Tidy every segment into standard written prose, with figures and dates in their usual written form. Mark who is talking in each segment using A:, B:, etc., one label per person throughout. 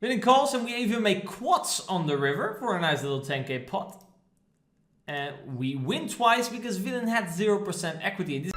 A: Winning calls, and we even make quads on the river for a nice little 10k pot. And we win twice because villain had 0% equity.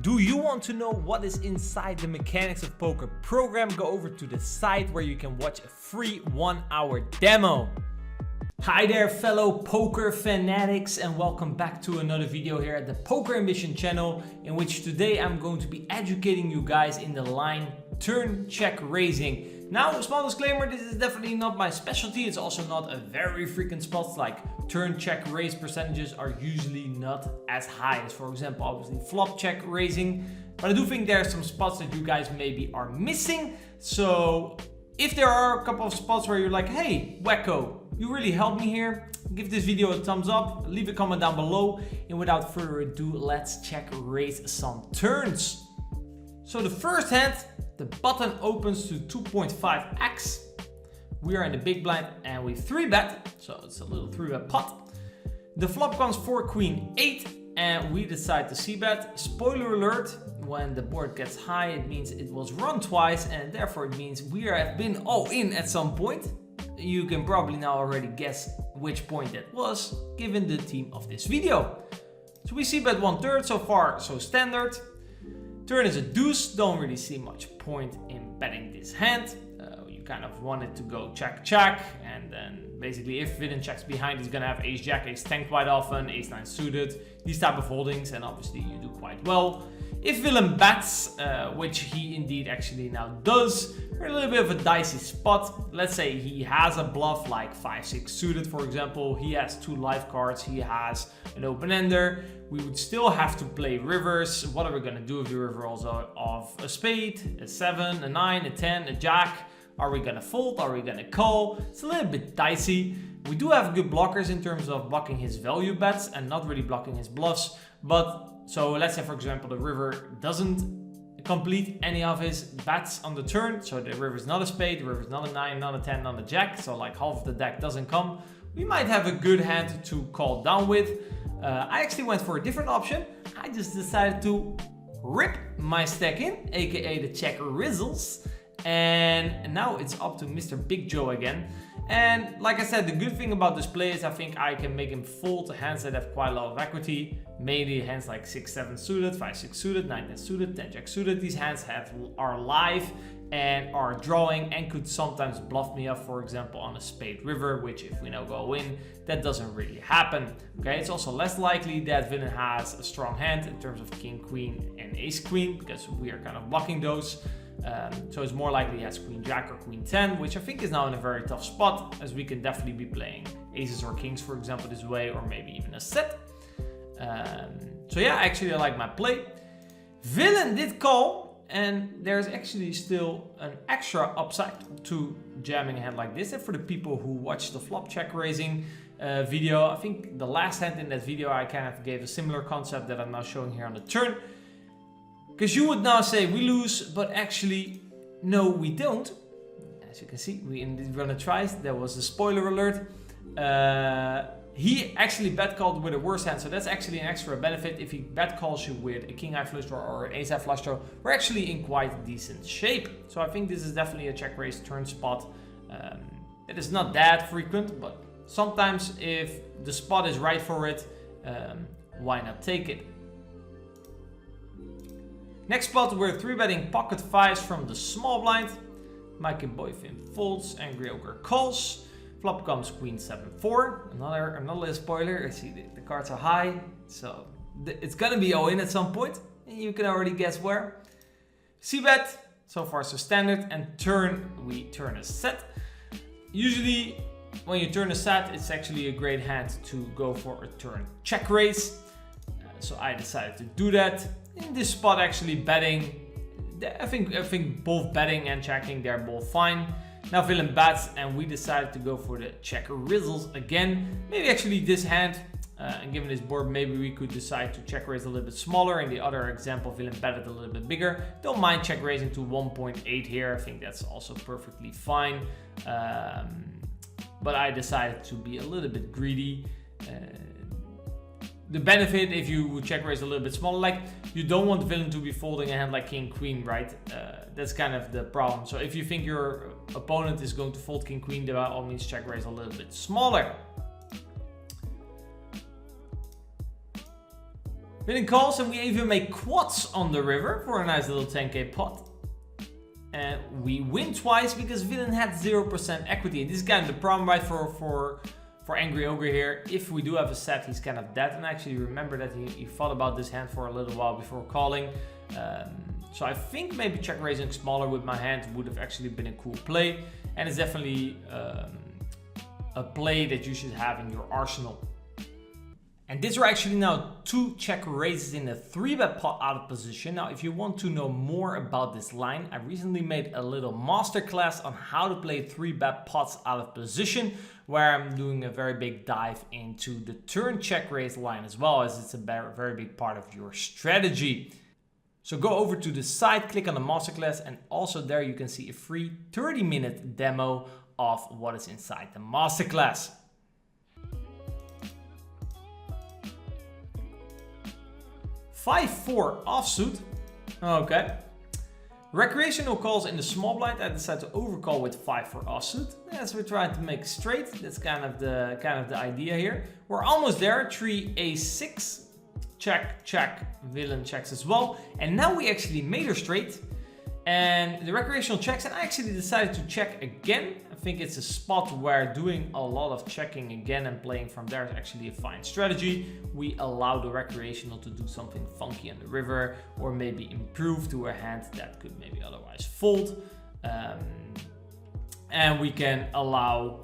A: Do you want to know what is inside the Mechanics of Poker program? Go over to the site where you can watch a free 1-hour demo. Hi there fellow poker fanatics, and welcome back to another video here at the Poker Ambition channel, in which today I'm going to be educating you guys in the line turn check raising. Now, small disclaimer, this is definitely not my specialty. It's also not a very frequent spot. Like turn check raise percentages are usually not as high as, for example, obviously flop check raising. But I do think there are some spots that you guys maybe are missing. So if there are a couple of spots where you're like, hey, Wakko, you really helped me here, give this video a thumbs up, leave a comment down below, and without further ado, let's check raise some turns. So the first hand, the button opens to 2.5x. We are in the big blind and we 3-bet, so it's a little 3-bet pot. The flop comes 4 queen 8 and we decide to c-bet. Spoiler alert, when the board gets high, it means it was run twice, and therefore it means we have been all in at some point. You can probably now already guess which point that was, given the theme of this video. So we c-bet 1/3, so far so standard. Turn is a deuce, don't really see much point in betting this hand. You kind of want it to go check check, and then basically if villain checks behind, he's gonna have ace jack, ace 10 quite often, ace 9 suited, these type of holdings, and obviously you do quite well. If villain bets, which he indeed actually now does, we're in a little bit of a dicey spot. Let's say he has a bluff like 5-6 suited, for example. He has 2 live cards, he has an open-ender. We would still have to play rivers. What are we gonna do if the river rolls off a spade, a 7, a 9, a 10, a jack? Are we gonna fold? Are we gonna call? It's a little bit dicey. We do have good blockers in terms of blocking his value bets and not really blocking his bluffs. But so let's say, for example, the river doesn't complete any of his bets on the turn. So the river is not a spade, the river is not a 9, not a 10, not a jack. So like half of the deck doesn't come. We might have a good hand to call down with. I actually went for a different option. I just decided to rip my stack in, aka the check rizzles. And now it's up to Mr. Big Joe again. And like I said, the good thing about this play is I think I can make him fold to hands that have quite a lot of equity. Mainly hands like 6-7 suited, 5-6 suited, 9-10 suited, 10-jack suited. These hands are live and are drawing and could sometimes bluff me up, for example, on a spade river, which if we now go in, that doesn't really happen. Okay, it's also less likely that villain has a strong hand in terms of king, queen, and ace queen, because we are kind of blocking those. So it's more likely he has queen jack or queen 10, which I think is now in a very tough spot, as we can definitely be playing aces or kings, for example, this way, or maybe even a set. So yeah, actually I like my play. Villain did call, and there's actually still an extra upside to jamming a hand like this. And for the people who watch the flop check raising video, I think the last hand in that video I kind of gave a similar concept that I'm now showing here on the turn. Because you would now say we lose, but actually, no, we don't. As you can see, we indeed run a tries. There was a spoiler alert. He actually bet called with a worse hand, so that's actually an extra benefit. If he bet calls you with a king high flush draw or an ace high flush draw, we're actually in quite decent shape. So I think this is definitely a check raise turn spot. It is not that frequent, but sometimes if the spot is right for it, why not take it? Next spot, we're 3-betting pocket 5s from the small blind. Makeboifin folds, Angry Ogre calls. Flop comes queen 7-4. Another spoiler. I see the cards are high, so it's gonna be all in at some point. And you can already guess where. C-bet, so far so standard. And turn, we turn a set. Usually, when you turn a set, it's actually a great hand to go for a turn check raise. So I decided to do that. In this spot, actually betting, I think both betting and checking, they're both fine. Now villain bets, and we decided to go for the check rizzles again. Maybe actually this hand, and given this board, maybe we could decide to check raise a little bit smaller. In the other example, villain betted a little bit bigger. Don't mind check raising to 1.8 here. I think that's also perfectly fine. But I decided to be a little bit greedy. the benefit if you would check raise a little bit smaller, like you don't want the villain to be folding a hand like king queen, right? That's kind of the problem. So if you think your opponent is going to fold king queen, then by all means check raise a little bit smaller. Villain calls, and we even make quads on the river for a nice little 10k pot. And we win twice because villain had 0% equity. This is kind of the problem, right, for Angry Ogre here. If we do have a set, he's kind of dead. And I actually remember that he thought about this hand for a little while before calling. So I think maybe check raising smaller with my hand would have actually been a cool play. And it's definitely a play that you should have in your arsenal. And these are actually now 2 check raises in a 3-bet pot out of position. Now, if you want to know more about this line, I recently made a little masterclass on how to play 3-bet pots out of position, where I'm doing a very big dive into the turn check raise line as well, as it's a very big part of your strategy. So go over to the site, click on the masterclass, and also there you can see a free 30-minute demo of what is inside the masterclass. 5-4 offsuit. Okay. Recreational calls in the small blind. I decided to overcall with 5-4 offsuit. As we're trying to make straight. That's kind of the idea here. We're almost there. 3-A-6. Check, check. Villain checks as well. And now we actually made her straight. And the recreational checks. And I actually decided to check again. I think it's a spot where doing a lot of checking again and playing from there is actually a fine strategy. We allow the recreational to do something funky on the river, or maybe improve to a hand that could maybe otherwise fold. And we can allow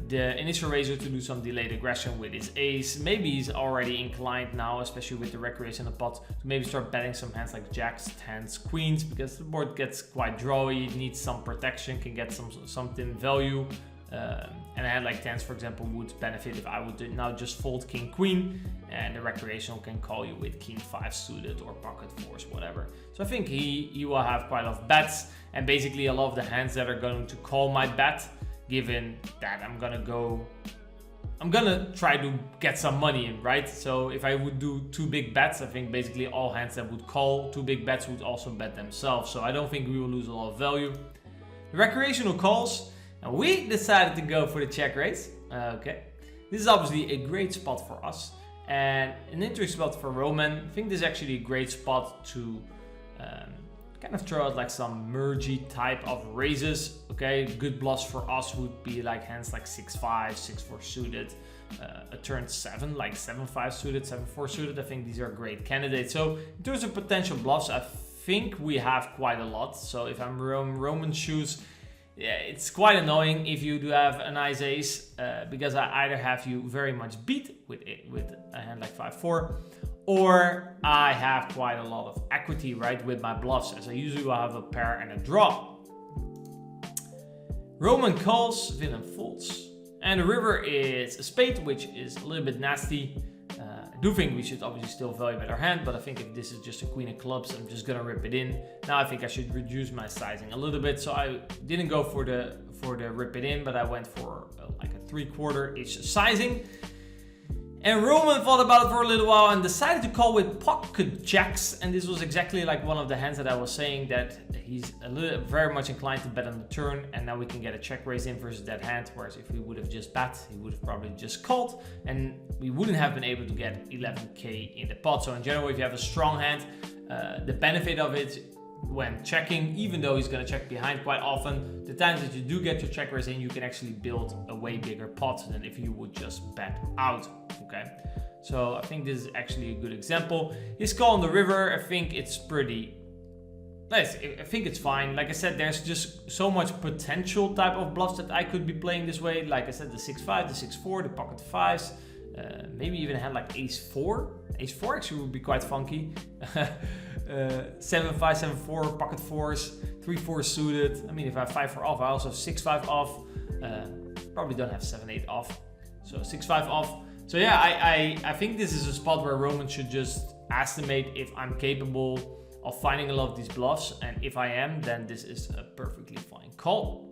A: the initial raiser to do some delayed aggression with his ace. Maybe he's already inclined now, especially with the recreational pot, to maybe start betting some hands like jacks, tens, queens, because the board gets quite drawy, needs some protection, can get something value. And a hand like tens, for example, would benefit if I would now just fold king queen, and the recreational can call you with king 5 suited or pocket fours, whatever. So I think he will have quite a lot of bets, and basically a lot of the hands that are going to call my bet, given that I'm gonna try to get some money in, right? So if I would do 2 big bets, I think basically all hands that would call 2 big bets would also bet themselves. So I don't think we will lose a lot of value. The recreational calls, and we decided to go for the check raise. Okay, this is obviously a great spot for us and an interesting spot for Roman. I think this is actually a great spot to kind of throw out like some mergey type of raises. Okay, good bluffs for us would be like hands like 6-5, 6-4 suited, a turn 7, like 7-5 suited, 7-4 suited. I think these are great candidates. So in terms of potential bluffs, I think we have quite a lot. So if I'm Roman shoes, yeah, it's quite annoying if you do have a nice ace, because I either have you very much beat with a hand like 5-4, or I have quite a lot of equity, right, with my bluffs, as I usually will have a pair and a draw. Roman calls, villain folds. And the river is a spade, which is a little bit nasty. I do think we should obviously still value bet our hand, but I think if this is just a queen of clubs, I'm just gonna rip it in. Now I think I should reduce my sizing a little bit, so I didn't go for the rip it in, but I went for like a 3/4-ish sizing. And Roman thought about it for a little while and decided to call with pocket jacks. And this was exactly like one of the hands that I was saying, that he's very much inclined to bet on the turn. And now we can get a check raise in versus that hand. Whereas if we would have just bet, he would have probably just called. And we wouldn't have been able to get 11k in the pot. So in general, if you have a strong hand, the benefit of it when checking, even though he's going to check behind quite often, the times that you do get your check raise in, you can actually build a way bigger pot than if you would just bet out. Okay, so I think this is actually a good example. His call on the river, I think it's pretty nice. I think it's fine. Like I said, there's just so much potential type of bluffs that I could be playing this way. Like I said, the 6-5, the 6-4, the pocket fives, maybe even a hand like ace-4. Ace-4 actually would be quite funky. 7-5, 7-4, pocket fours, 3-4 suited. I mean, if I have 5-4 off, I also have 6-5 off. Probably don't have 7-8 off. So 6-5 off. So yeah, I think this is a spot where Roman should just estimate if I'm capable of finding a lot of these bluffs. And if I am, then this is a perfectly fine call.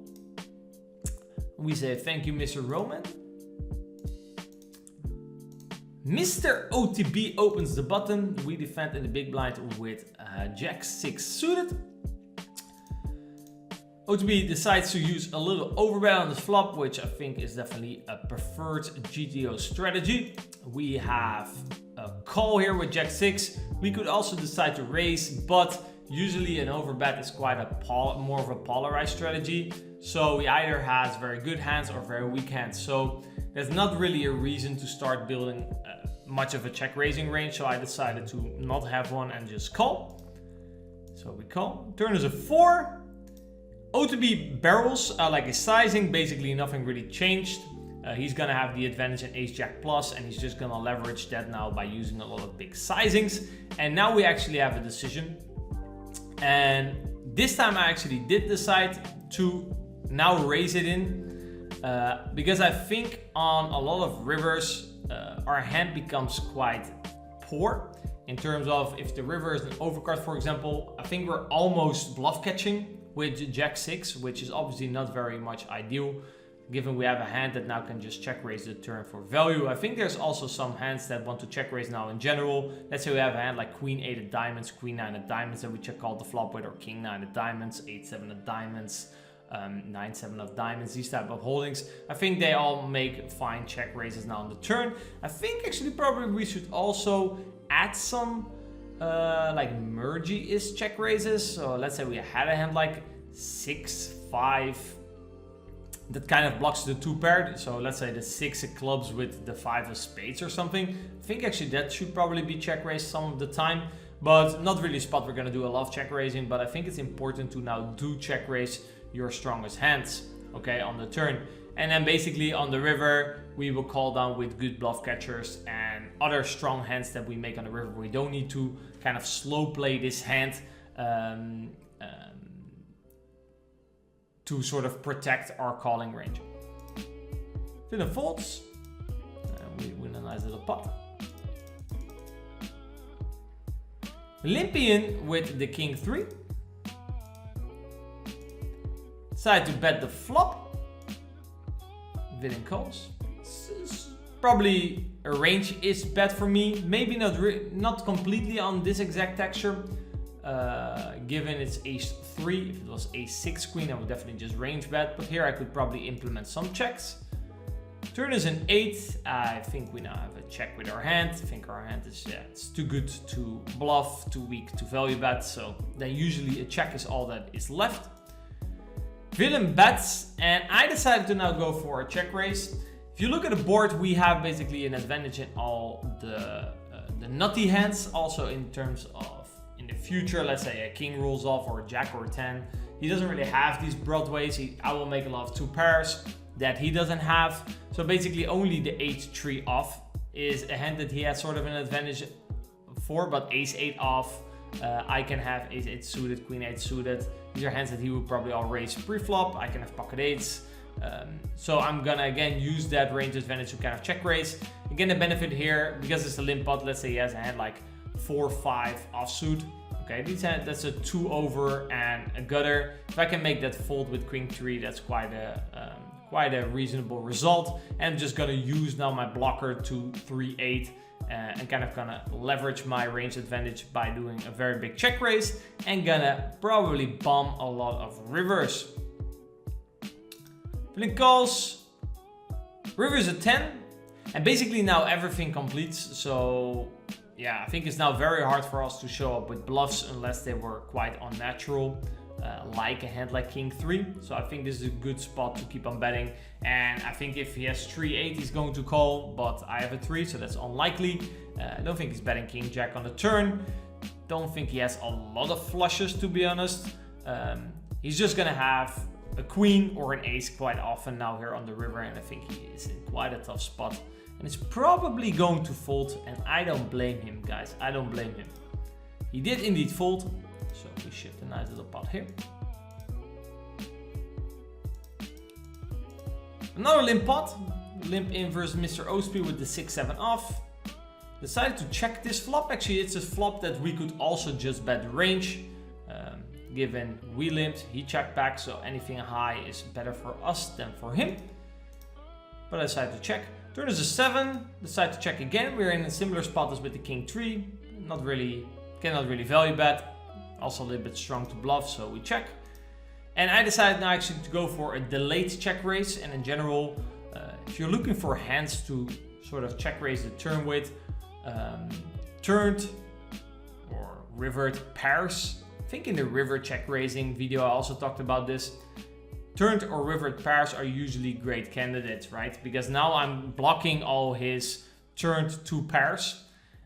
A: We say thank you, Mr. Roman. Mr. OTB opens the button. We defend in the big blind with Jack 6 suited. OTB decides to use a little overbet on this flop, which I think is definitely a preferred GTO strategy. We have a call here with Jack 6. We could also decide to raise, but usually an overbet is quite more of a polarized strategy. So he either has very good hands or very weak hands. So there's not really a reason to start building much of a check raising range. So I decided to not have one and just call. So we call. Turn is a 4. OTB barrels like his sizing, basically nothing really changed. He's gonna have the advantage in ace jack plus, and he's just gonna leverage that now by using a lot of big sizings. And now we actually have a decision. And this time I actually did decide to now raise it in because I think on a lot of rivers our hand becomes quite poor in terms of if the river is an overcard, for example. I think we're almost bluff catching with Jack 6, which is obviously not very much ideal, given we have a hand that now can just check raise the turn for value. I think there's also some hands that want to check raise now in general. Let's say we have a hand like Queen 8 of diamonds, Queen 9 of diamonds that we check call the flop with, or King 9 of diamonds, 8 7 of diamonds, 9 7 of diamonds, these type of holdings. I think they all make fine check raises now on the turn. I think actually probably we should also add some like mergy-ish check raises. So let's say we had a hand like 6 5 that kind of blocks the 2 pair. So let's say the 6 of clubs with the 5 of spades or something. I think actually that should probably be check raised some of the time, but not really a spot we're gonna do a lot of check raising. But I think it's important to now do check raise your strongest hands, okay, on the turn. And then basically on the river, we will call down with good bluff catchers and other strong hands that we make on the river. We don't need to kind of slow play this hand to sort of protect our calling range. Villain folds, and we win a nice little pot. Olympian with the king 3. Decide to bet the flop. Villain calls. Probably a range-ish bet for me. Maybe not completely on this exact texture. Given it's ace 3, if it was ace 6 queen, I would definitely just range bet. But here I could probably implement some checks. Turn is an 8. I think we now have a check with our hand. I think our hand is it's too good to bluff, too weak to value bet. So then usually a check is all that is left. Villain bets, and I decided to now go for a check raise. If you look at the board, we have basically an advantage in all the nutty hands. Also in terms of in the future, let's say a king rolls off or a jack or a 10. He doesn't really have these broadways. I will make a lot of 2 pairs that he doesn't have. So basically only the 8-3 off is a hand that he has sort of an advantage for, but ace 8 off, I can have ace 8 suited, queen 8 suited. These are hands that he would probably all raise pre-flop. I can have pocket 8s. So I'm gonna again use that range advantage to kind of check raise. Again, the benefit here, because it's a limp pot, let's say he has a hand like 4-5 offsuit. Okay, that's a 2 over and a gutter. If I can make that fold with queen 3, that's quite a reasonable result. And I'm just gonna use now my blocker to 3-8 and kind of gonna leverage my range advantage by doing a very big check raise and gonna probably bomb a lot of rivers. Villain calls. River is a 10, and basically now everything completes. So yeah, I think it's now very hard for us to show up with bluffs unless they were quite unnatural, like a hand like king 3. So I think this is a good spot to keep on betting. And I think if he has 3-8, he's going to call, but I have a 3, so that's unlikely. I don't think he's betting king jack on the turn. Don't think he has a lot of flushes, to be honest. He's just gonna have a queen or an ace quite often now here on the river, and I think he is in quite a tough spot. And it's probably going to fold, and I don't blame him, guys. I don't blame him. He did indeed fold, so we shift a nice little pot here. Another limp pot. Limp in versus Mr. OSP with the 6-7 off. Decided to check this flop. Actually, it's a flop that we could also just bet range. Given we limped, he checked back, so anything high is better for us than for him. But I decided to check. Turn is a 7, decide to check again. We're in a similar spot as with the king 3. Cannot really value bet. Also a little bit strong to bluff, so we check. And I decided now actually to go for a delayed check raise. And in general, if you're looking for hands to sort of check raise the turn with, turned or rivered pairs. I think in the river check raising video I also talked about this. Turned or rivered pairs are usually great candidates, right? Because now I'm blocking all his turned 2 pairs.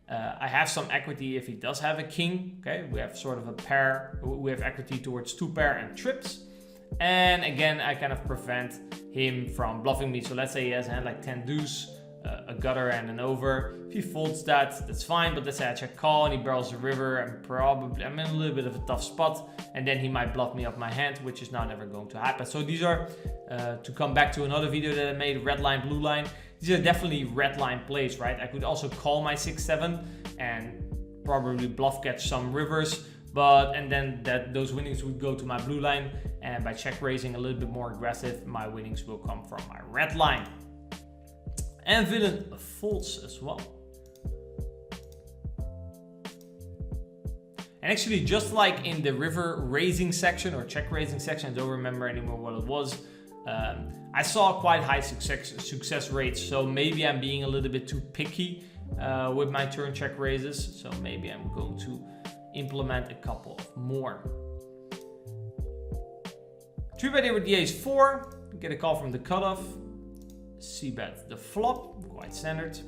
A: I have some equity if he does have a king. Okay, we have sort of a pair. We have equity towards 2 pair and trips. And again, I kind of prevent him from bluffing me. So let's say he has a hand like 10 deuce, a gutter and an over. If he folds that, that's fine. But let's say I check call and he barrels a river, and I'm in a little bit of a tough spot. And then he might bluff me up my hand, which is now never going to happen. So these are, to come back to another video that I made, red line, blue line. These are definitely red line plays, right? I could also call my 6-7 and probably bluff catch some rivers. And then those winnings would go to my blue line. And by check raising a little bit more aggressive, my winnings will come from my red line. And villain folds as well. And actually, just like in the river raising section or check raising section, I don't remember anymore what it was. I saw quite high success rates. So maybe I'm being a little bit too picky with my turn check raises. So maybe I'm going to implement a couple more. 3-bet here with the ace 4. Get a call from the cutoff. C-bet the flop, quite standard.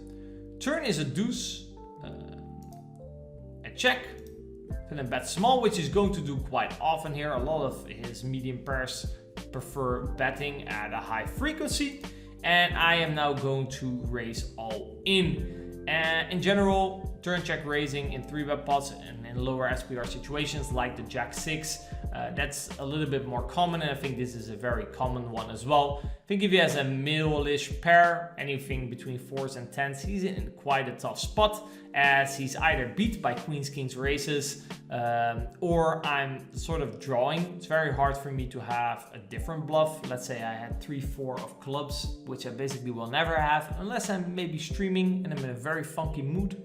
A: Turn is a deuce, a check. Villain bet small, which is going to do quite often here. A lot of his medium pairs prefer betting at a high frequency. And I am now going to raise all in. In general, turn check raising in 3-bet pots and in lower SPR situations like the Jack 6. That's a little bit more common, and I think this is a very common one as well. I think if he has a middle-ish pair, anything between 4s and 10s, he's in quite a tough spot, as he's either beat by queens, kings, or aces, or I'm sort of drawing. It's very hard for me to have a different bluff. Let's say I had 3-4 of clubs, which I basically will never have, unless I'm maybe streaming and I'm in a very funky mood.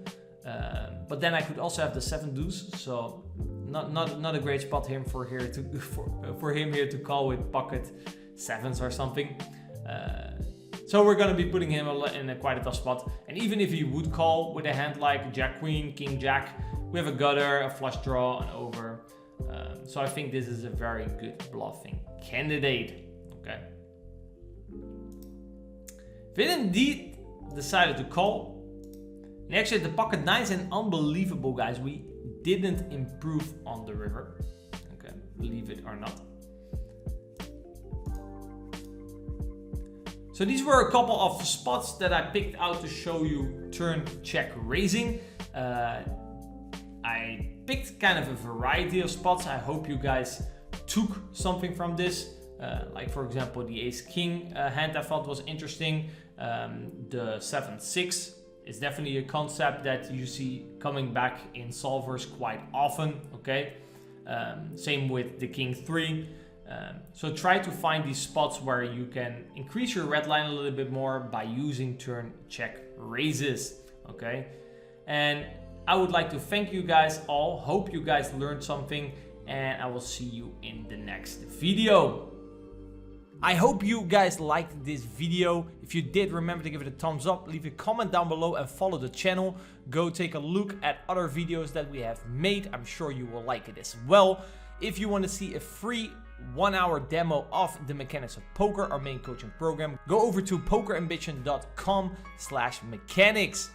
A: But then I could also have the 7 deuce, so not a great spot for him here to call with pocket 7s or something. So we're gonna be putting him in quite a tough spot. And even if he would call with a hand like Jack Queen, King Jack, we have a gutter, a flush draw, an over. So I think this is a very good bluffing candidate. Okay. If it indeed decided to call. And actually the pocket 9s and unbelievable, guys. We didn't improve on the river. Okay, believe it or not. So these were a couple of spots that I picked out to show you turn check raising. I picked kind of a variety of spots. I hope you guys took something from this. Like for example, the ace king hand I thought was interesting. The 7-6 is definitely a concept that you see coming back in solvers quite often. Okay, same with the king 3. So try to find these spots where you can increase your red line a little bit more by using turn check raises. Okay, and I would like to thank you guys all. Hope you guys learned something, and I will see you in the next video. I hope you guys liked this video. If you did, remember to give it a thumbs up, leave a comment down below, and follow the channel. Go take a look at other videos that we have made. I'm sure you will like it as well. If you want to see a free 1-hour demo of the mechanics of poker, our main coaching program, go over to pokerambition.com/mechanics.